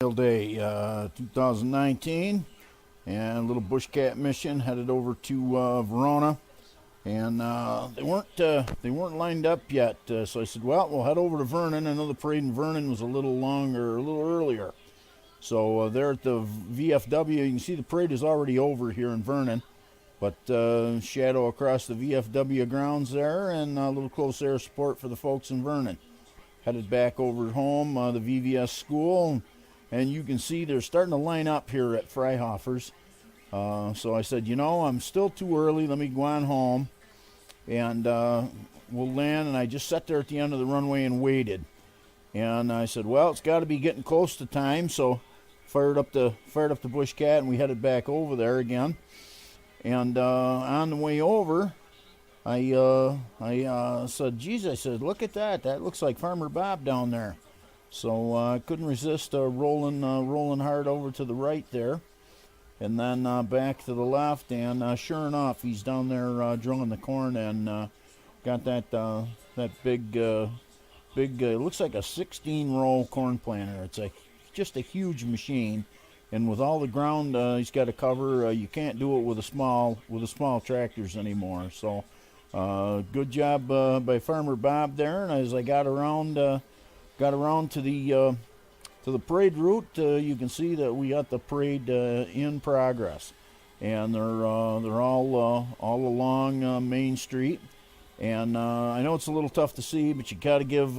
Memorial Day 2019, and a little BushCat mission headed over to Verona, and they weren't lined up yet. So I said, well, we'll head over to Vernon. I know the parade in Vernon was a little earlier. So there at the VFW, you can see the parade is already over here in Vernon, but shadow across the VFW grounds there, and a little close air support for the folks in Vernon. Headed back over home, the VVS school, and you can see they're starting to line up here at Freihofer's. So I said, I'm still too early. Let me go on home, and we'll land. And I just sat there at the end of the runway and waited. And I said, well, it's got to be getting close to time. So fired up the BushCat, and we headed back over there again. And on the way over, I said, geez, I said, look at that. That looks like Farmer Bob down there. So I couldn't resist rolling hard over to the right there. And then back to the left, and sure enough, he's down there drilling the corn, and got that big, it looks like a 16-row corn planter. It's just a huge machine. And with all the ground he's got to cover, you can't do it with the small tractors anymore. So good job by Farmer Bob there. And as I got around to the parade route, you can see that we got the parade in progress, and they're all along Main Street. And I know it's a little tough to see, but you gotta give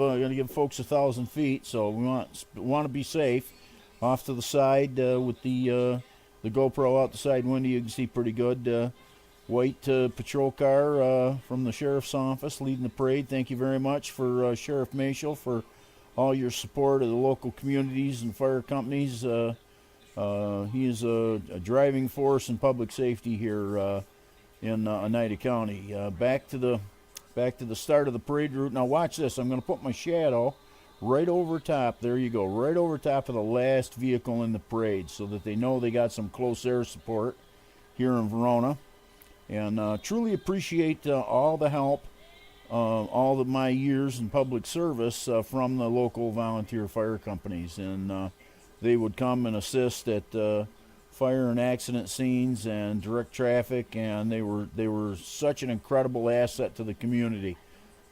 folks 1,000 feet. So we want to be safe. Off to the side with the GoPro out the side window, you can see pretty good. White patrol car from the sheriff's office leading the parade. Thank you very much for Sheriff Mashel for all your support of the local communities and fire companies. He is a driving force in public safety here in Oneida County. Back to the start of the parade route. Now watch this. I'm going to put my shadow right over top. There you go, right over top of the last vehicle in the parade, so that they know they got some close air support here in Verona. And truly appreciate all the help, all of my years in public service from the local volunteer fire companies. And they would come and assist at fire and accident scenes and direct traffic, and they were such an incredible asset to the community.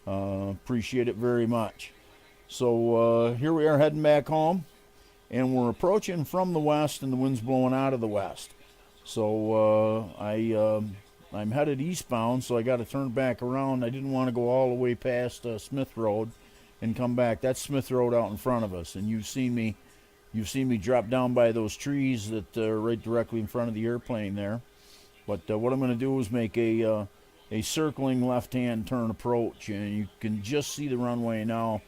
Appreciate it very much. So here we are heading back home, and we're approaching from the west, and the wind's blowing out of the west. So I'm headed eastbound, so I got to turn back around. I didn't want to go all the way past Smith Road and come back. That's Smith Road out in front of us, and you've seen me drop down by those trees that are right directly in front of the airplane there. But what I'm going to do is make a circling left-hand turn approach, and you can just see the runway now.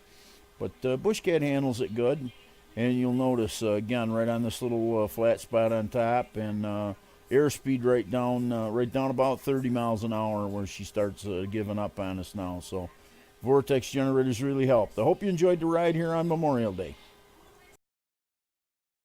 But BushCat handles it good, and you'll notice again right on this little flat spot on top, and airspeed right down about 30 miles an hour, where she starts giving up on us now. So vortex generators really helped. I hope you enjoyed the ride here on Memorial Day.